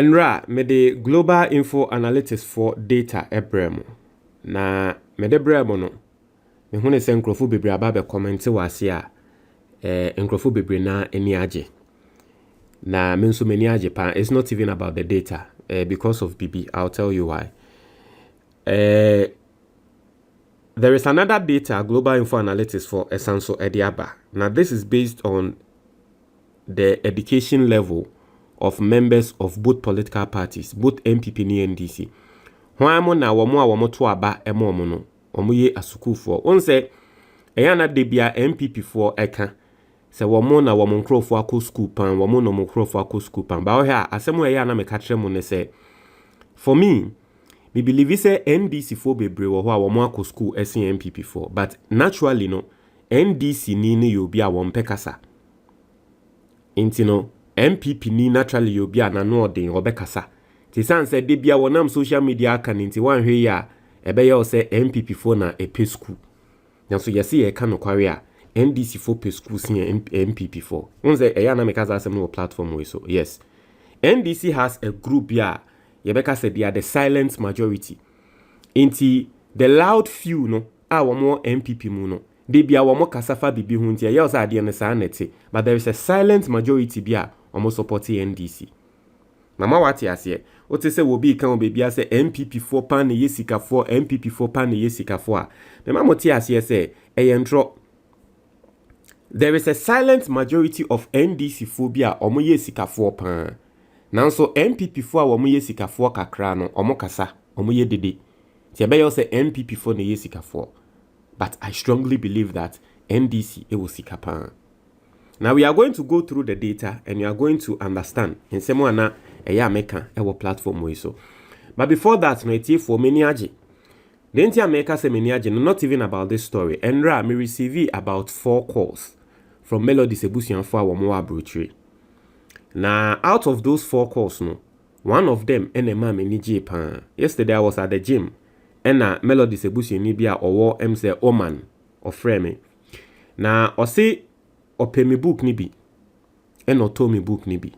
Enra, me the global info analytics for data ebremo. Na me de bremo no. Me hune se nkrofo bebre aba be comment wase a nkrofo bebre na eni age. Na me nso meni age pa. It's not even about the data because of BB. I'll tell you why. There is another data, global info analytics for Esanso Ediaba. Now this is based on the education level of members of both political parties, both NPP and NDC. Hwamo na womo to aba emo no. Omo ye asukufo. On say eyana de bia NPP for eka. Se womo na womo nkrofo akọ school pan, womo no nkrofo akọ school pan. Ba ohia asemo eyana me ka kire mo ne say for me believe say NDC for bebre wo ho a womo akọ school esen NPP for, but naturally no NDC ni yobi a won pekasa. Inti no NPP ni naturally yobi a nano odin obekasa. Ti san se de bia wonam social media aka nti wan hwe ya ebe ye o se NPP for na epe school. Nso yesi ye ka no kware a NDC for pe school sin NPP for. Unze eya na meka za asem no platform we so. Yes. NDC has a group ya yebeka said they are the silent majority. Inti the loud few no a womo NPP mu no. De bia womo kasafa bibi hu ntia ye o sa ade ne sa nete, but there is a silent majority bia omo support NDC. Mama wati ase ote se wo bi kan obebi ase NPP4 pan ne yesikafo NPP4 pan ne yesikafo a me mama ti ase se eyentro. There is a silent majority of NDC phobia omo yesikafo pan. Nanso NPP4 a omo yesikafo kakra no omo kasa omo ye dede. Ti ebe yo se NPP4 ne yesikafo. But I strongly believe that NDC e wo sikapan. Now we are going to go through the data and you are going to understand in same way na eya meka ewo platform we so. But before that, no etie for many age. The entia meka se many age, not even about this story. Enra me receive about 4 calls from MELODIES ebusuanfo a womo abrochire. Now out of those 4 calls no, one of them enema me nije pan. Yesterday I was at the gym and MELODIES ebusuani bia owo emse Oman of frame. Na o say ope me book ni bi and oto me book ni bi.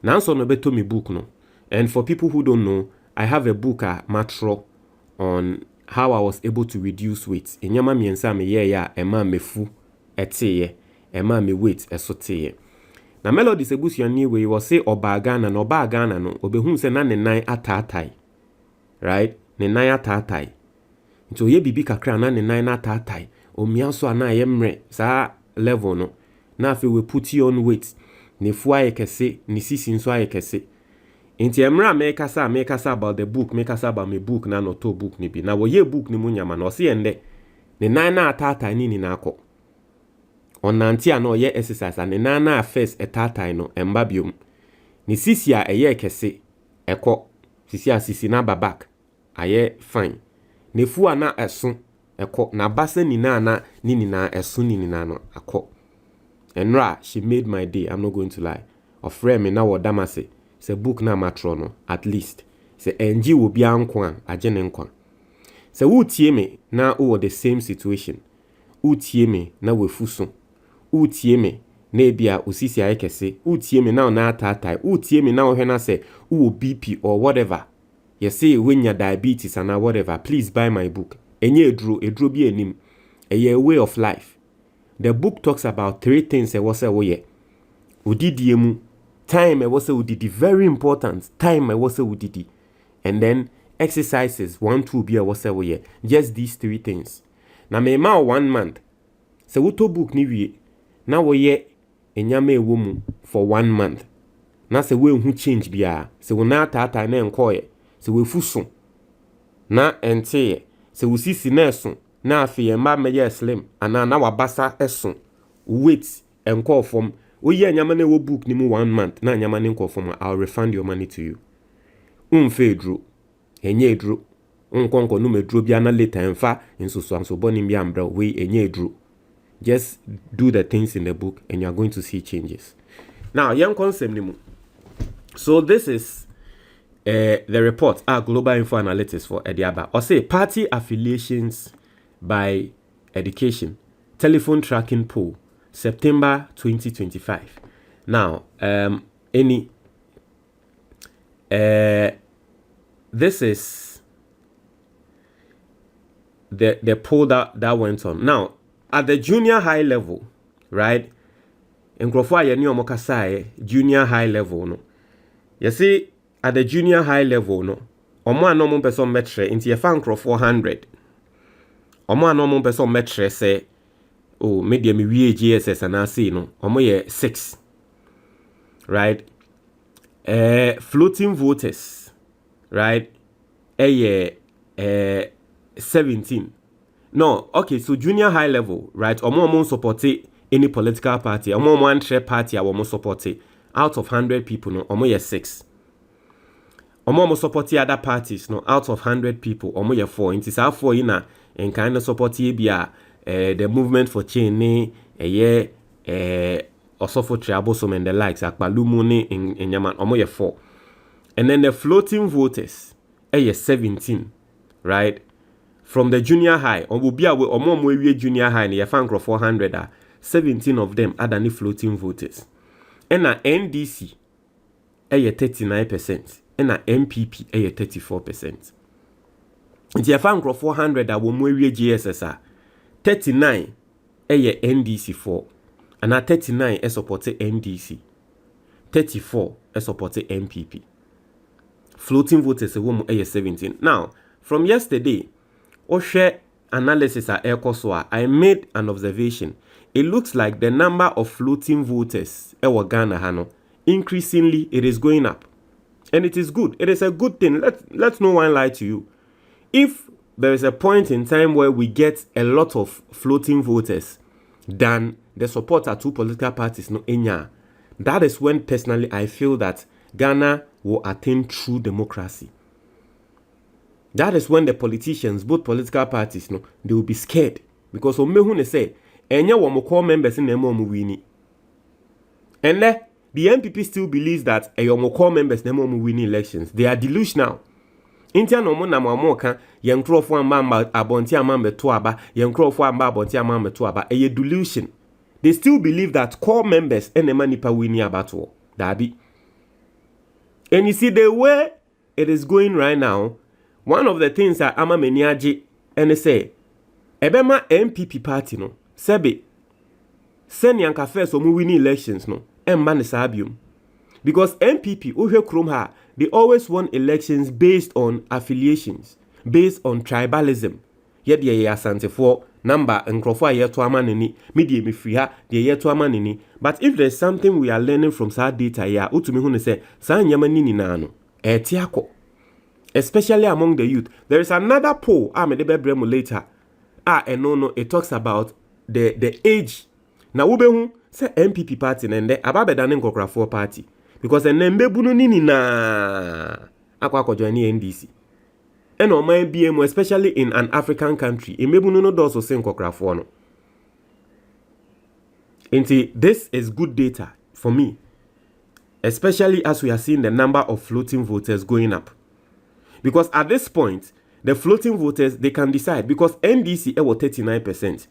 Now so no beto me book no. And for people who don't know, I have a book matro on how I was able to reduce weight. Enyama miensa me ye ya ema me fu eteye, ema me weight esoteye. Na MELODIES ebusuani we was say oba Ghana no oba Ghana no obehu se na ne nan atatai. Right? Ne nan atatai. Nto ye bibi kakra na ne nan atatai. Omia so ana ye mre sa level no. Na afi we put you on weight. Ne fu aye kese, ni sisi nso aye kese. Inti emra me kasa about the book, me kasa about me book na no to book ni bi. Na wo ye book ni munyama no si ende. Ne nan na atata ni na akọ. Onanti a no ye exercise ne nan na first etata no emba biom. Ni sisi a eye kese ekọ. Sisi a sisi na babak aye fine. Ne fu ana esun ekọ na basa ni na esun ni na no akọ. Enra, she made my day. I'm not going to lie. Of me na wo damase. Se book na matrono at least. Se NG will be ankwan agene nkwan. Se utie me na o the same situation. Utie me na we fuso. Utie me na ebia osisi ayekese. Utie me na na atatai. Utie me na o hena se u BP or whatever. You say when your diabetes and whatever, please buy my book. Enye edro bi enim. A way of life. The book talks about 3 things e wose woye. Udidi emu. Time e wose udidi. Very important. Time e wose udidi. And then exercises 1, 2 bi e wose woye. Just these 3 things. Na me ma 1 month. Se wuto book ni wie. Na woye enyame ewo mu for 1 month. Na se we hu change bia. Se wo na tata na enkoye. Se we fuso. Na enteye. Se wo sisi na eso. Na afi emba meye slim ana na wabasa eson weight enko form oye nyama na wo book ni mu 1 month na nyama ni enko form I'll refund your money to you umfe edro enye edro nkonko no medro bia na later enfa nsoso anso boni bia ambra we enye edro. Just do the things in the book and you are going to see changes. Now young concept ni mu. So this is the report global info analytics for Ediaba. Or say party affiliations by education telephone tracking poll September 2025. Now any this is the poll that went on. Now, at the junior high level, right? Nkrofo aye ni omokasa junior high level no. You see, at the junior high level no, omo anom person metre into your fan nkrofo 100. Omo anom person metre say, oh, media me wie GSS and I see no, omo ye 6. Right? Floating voters, right? 17. No, okay, so junior high level, right? Omo support any political party. Omo one share party omo support out of 100 people, no, omo ye 6. Omo support other parties, no, out of 100 people, omo ye 4. It is our 4 in and kind of support the movement for change, also for Triabosom and the likes, Akbalumuni in Yaman, omo ye 4. And then the floating voters, 17, right? From the junior high, omo junior high, ni fan 400, 17 of them are the floating voters. And na NDC, 39%, and na NPP, 34%. Nti fan 400 a womo GSS 39 NDC 4. And na 39 support NDC. 34 support NPP. Floating voters womo 17. Now, from yesterday, Oshe analysis at Ekoswa, I made an observation. It looks like the number of floating voters in Ghana Hano, increasingly it is going up. And it is good. It is a good thing. Let's no one lie to you. If there is a point in time where we get a lot of floating voters than the support of two political parties, no enya, that is when personally I feel that Ghana will attain true democracy. That is when the politicians, both political parties, no, they will be scared. Because Omehune say, Enya womo core members in Nemo wini. And the NPP still believes that yomo core members Nemo wini elections. They are delusional. Intia no mo na mo kan yenkrofo amba abonti amambe to aba, yenkrofo amba abonti amambe to aba. A delusion. They still believe that core members enema nipa wini abato. Dabi. And you see the way it is going right now. One of the things that Ama Meniaji and say, Ebema NPP party no, Sebe, send Yanka first or winning elections no, and man sabium. Because NPP, Uhe Krumha, they always won elections based on affiliations, based on tribalism. Yet ye asante for number and crofwa ye to amanini, media me free ha, ye ye to amanini. But if there's something we are learning from sad data ya, utumihune say, San Yamanini nano, etiako. Especially among the youth. There is another poll, bremo later. And no, it talks about the age. Now, Ubehu say NPP party and the Ababedanen Kokra party. Because the Nembebunu Nini na Aqua join NDC. And on my BMO, especially in an African country, in Mebuno does also sing Kokra no. This is good data for me. Especially as we are seeing the number of floating voters going up. Because at this point, the floating voters, they can decide. Because NDC, was 39%.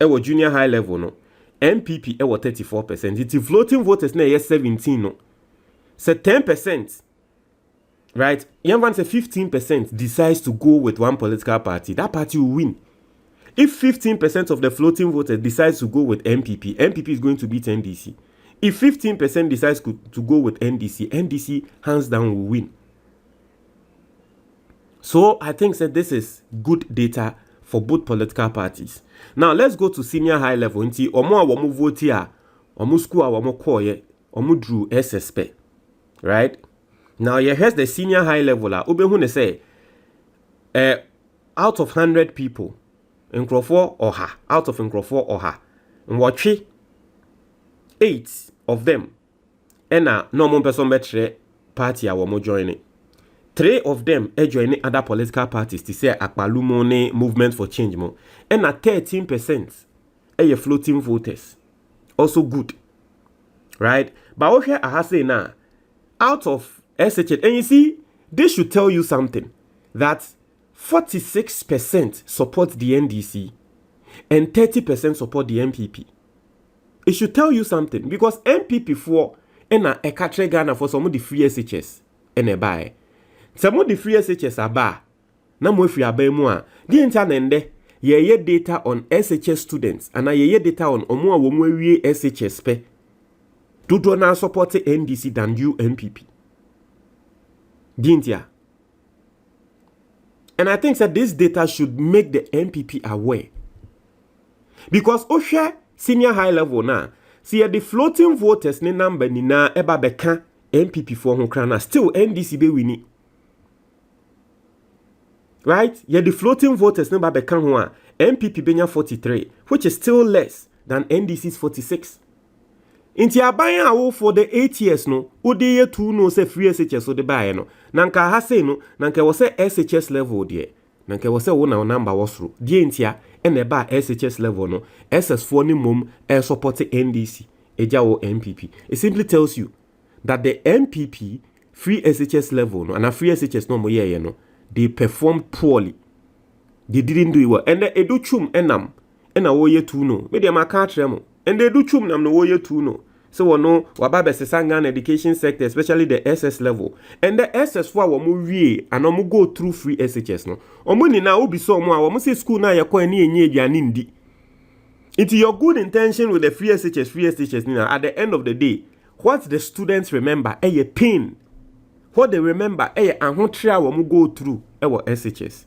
It was junior high level, no. NPP, was 34%. It's floating voters, now 17, no. So 10%, right? Even say 15% decides to go with one political party. That party will win. If 15% of the floating voters decides to go with NPP, NPP is going to beat NDC. If 15% decides to go with NDC, NDC hands down will win. So I think that this is good data for both political parties. Now let's go to senior high level. Nti omo a womo vote a, omo school a womo koye, omo drew SSP. Right? Now here's the senior high level. Ubehune say, out of 100 people, nkrofo oha, out of nkrofo oha, nwotwe 8 of them, ena no mo person betre party a womo joining. 3 of them joining other political parties to say Akbalumone movement for change mo. And at 13% are floating voters. Also good. Right? But what here I say now, out of SHL, and you see, this should tell you something. That 46% support the NDC and 30% support the NPP. It should tell you something. Because NPP for and a Ghana for some of the free SHS. ene bae samo the free SHS aba na mo free aba mu a di nta nende ye data on SHS students and ye data on omo a wo mu awie SHS pe dodo na support NDC than you NPP dintia. And I think that this data should make the NPP aware. Because Osha senior high level na see the floating voters ne number ni na eba beka NPP for ho krana still NDC be wini. Right? Yeah, the floating voters ne ba beka ho a NPP benya 43, which is still less than NDC's 46. Inti abaya awo for the 8 years no, ode ye tu no se free SHS ode bae no. Nanka ha se no, nanka wo se SHS level de. Nanka wo se wo na number wasro. Die intia ene ba SHS level no, SS4 ni mom support NDC, eja wo NPP. It simply tells you that the NPP free SHS level no, and a free SHS no mo ye no, they performed poorly. They didn't do it well. And the edu chum enam, ena wo ye tu no. Me de ma ka tremo. And they do chum nam no wo ye tu no. So we know wababe sesangan education sector, especially the SS level. And the SS4 wamu wie and omu go through free SHS no. Omu ni na ubi so mwa wamu say school na yakwa eni enye ediani ndi. Into your good intention with the free SHS nina, at the end of the day, what the students remember eye pain. What they remember eye anhotria wamu go through ewo SHS.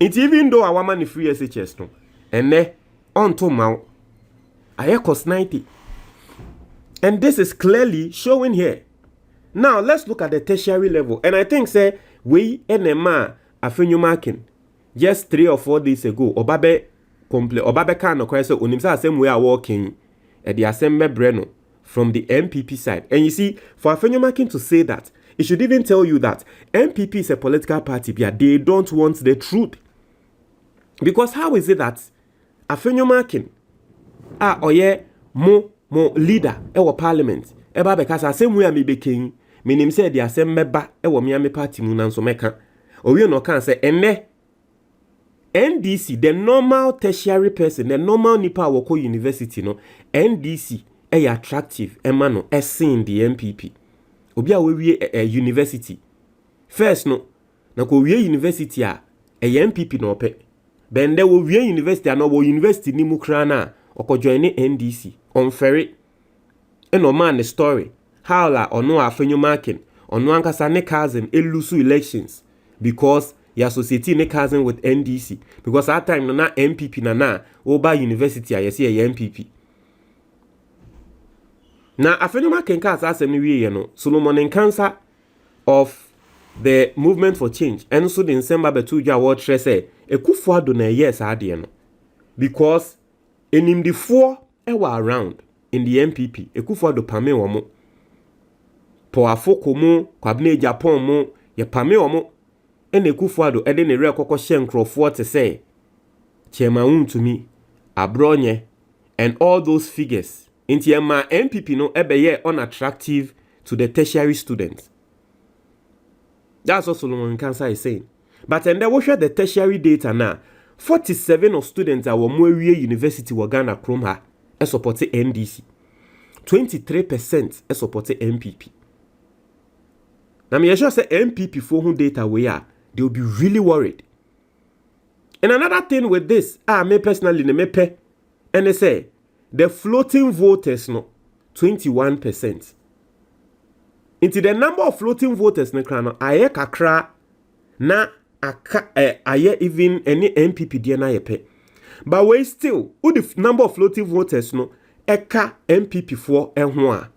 It's even though our money free SHS no. And ne on to mau aye cost 90. And this is clearly showing here. Now, let's look at the tertiary level. And I think, say, we NMA afenyo marking just 3 or 4 days ago, Obabe can no say unimsa same way are walking at the assembly breno from the NPP side. And you see, for afenyo marking to say that, it should even tell you that NPP is a political party, but they don't want the truth. Because how is it that afenyo marking mo leader ewo parliament eba be kasa asem we amebeken menim say the asem meba ewo me ame party mu na nso meka owie no kan say enne NDC the normal tertiary person the normal nipa woko university no NDC attractive ema no esin the NPP obi a we university first no na ko wie university a NPP no pe bende wo wie university na wo university ni mu kra na oko join NDC on ferry eno man the story how la ono afenyo marking ono ankasa ne cousin elusu elections because ya society ne cousin with NDC because at time na MPP na oba university ayese ye MPP na afenyo marking ka asem ne wie no Solomon cancer of the movement for change and so the December betu dwa wo tre say ekufo ado na yes ade no because enim the 4 ewa around in the NPP Ekufuado pame womo po afoko mu kwabne Japan mu ye pame womo ene Ekufuado ede ne re kokko hye nkrofo te say chairman untumi abronye and all those figures inti ema NPP no ebeye unattractive to the tertiary students. That's what Solomon Kansa is saying. But and then we share the tertiary data now. 47 of students at Wamwerie University wa Ghana Kromha support NDC. 23% support MPP. Now me sure say MPP for whom data we are, they will be really worried. And another thing with this, me personally me pe, and they say the floating voters no 21%. Into the number of floating voters ne krano aye kakra na aye even any MPP dia na yepe. But we still, who the number of floating voters no eka MPP for enho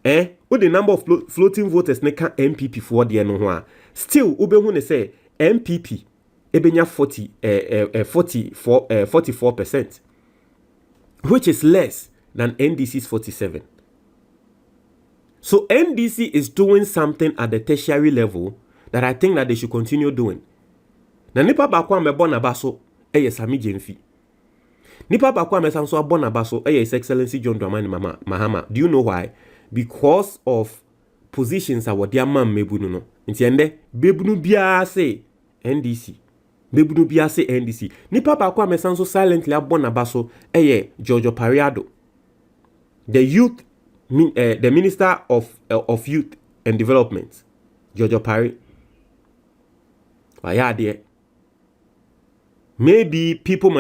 a. Who the number of floating voters ne ka MPP for dia no ho a. Still, ubehu ne say MPP ebenya 44%, which is less than NDC's 47. So NDC is doing something at the tertiary level that I think that they should continue doing. Na nipa bakwa me bona baso eye Sami Jemfi. Nipa bakwa me sanso bona baso eye His Excellency John Dramani Mahama. Do you know why? Because of positions a wodi amam mebunu no. Nti ende bebunu bia say NDC. Bebunu bia say NDC. Nipa bakwa me sanso silently abona baso eye Giorgio Pariado. The Minister of Youth and Development. Jojo Parry. Wayade. Maybe people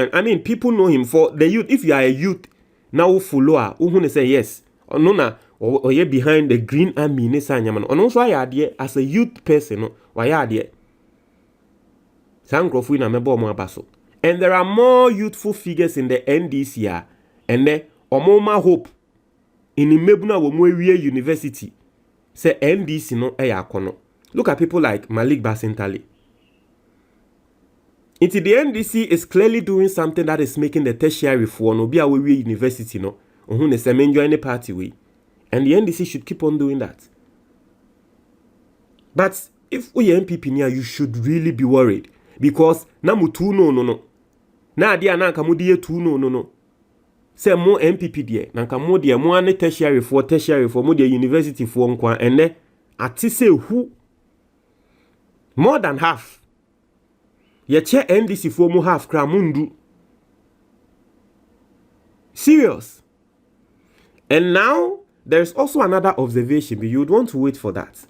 people know him for the youth. If you are a youth, now follower, who say yes. Or no na or you behind the Green Army ne sanyaman. Or no so wayade as a youth person, no wayade. Sankrofui na mebo mo abaso. And there are more youthful figures in the NDC and the omoma hope in Imebuna Womowie University. Say NDC no kono. Look at people like Malik Basintali. Into the NDC is clearly doing something that is making the tertiary for no be away university no. Ohun se join the party way. And the NDC should keep on doing that. But if we NPP near, you should really be worried. Because na mutu no. Na dia na nka mudi etu no. Say mo NPP die na nka mo die mo ane tertiary for mo die university for nkwa ene ati say who more than half. Ye che NDC for mo half kra mundu. Serious. And now there's also another observation, but you would want to wait for that.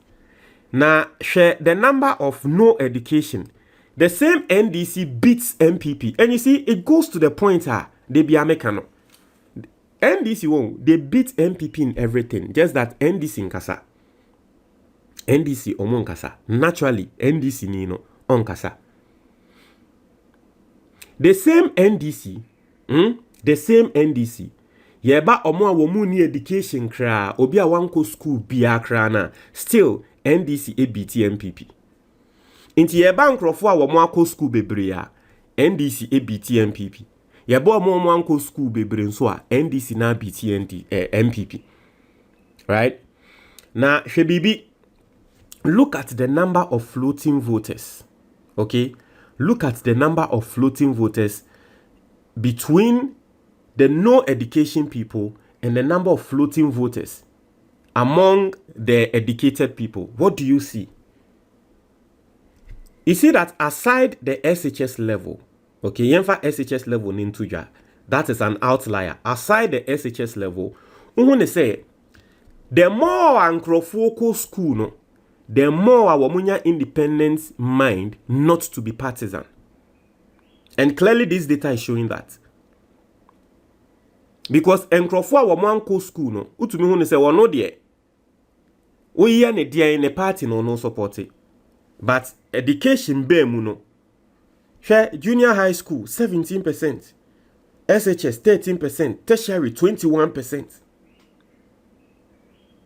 Now, share the number of no education. The same NDC beats NPP. And you see, it goes to the point they be Americano. NDC won't. They beat NPP in everything. Just that NDC in kasa. NDC omon kasa. Naturally, NDC nino on kasa. The same NDC, yeba omo womu ni education kra, obi a wanko school biya kra na, still NDC beat NPP. Inti yeba nkrofo a womu ako school bebre ya, NDC beat NPP. Yeba omo wanko school bebre nso a, NDC na beat NPP. Right? Now, Shebibi, look at the number of floating voters. Okay? Look at the number of floating voters between the no education people and the number of floating voters among the educated people. What do you see? You see that aside the SHS level, okay, yenfa SHS level nintuja, that is an outlier. Aside the SHS level, we say the more ankrofoko school no, the more our munya independent mind not to be partisan. And clearly this data is showing that. Because enkrofo our manko school no, utumi hu ne say wono de. We ya ne dia in a party no support it. But education be mu no. Share junior high school 17%, SHS 13%, tertiary 21%.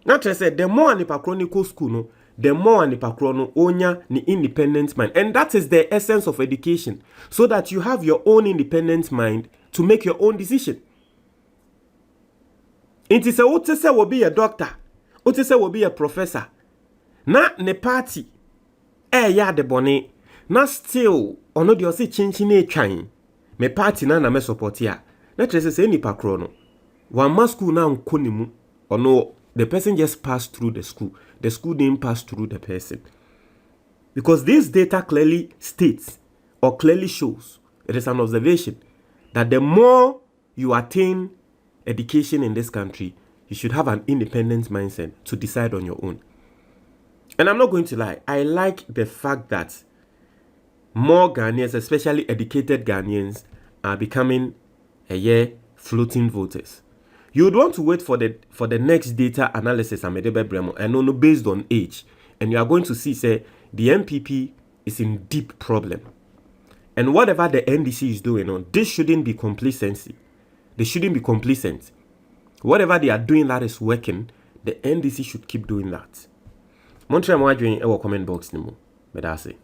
Not to say the more nipa chronicle school no, the more nipa chrono onya ni independent mind. And that is the essence of education. So that you have your own independent mind to make your own decision. It is a wote se will be a doctor, wote se will be a professor. Na ne party ya de bone. Na still ono de osi chinchine twan. Me party na me support ya. Na trese se nipa chrono. One ma school na nkonimu ono. The person just passed through the school. The school didn't pass through the person. Because this data clearly states or clearly shows, it is an observation, that the more you attain education in this country, you should have an independent mindset to decide on your own. And I'm not going to lie, I like the fact that more Ghanaians, especially educated Ghanaians, are becoming floating voters. You would want to wait for the next data analysis and no based on age. And you are going to see, say, the NPP is in deep problem. And whatever the NDC is doing, this shouldn't be complacency. They shouldn't be complacent. Whatever they are doing that is working, the NDC should keep doing that. Montreal, comment box, but that's it.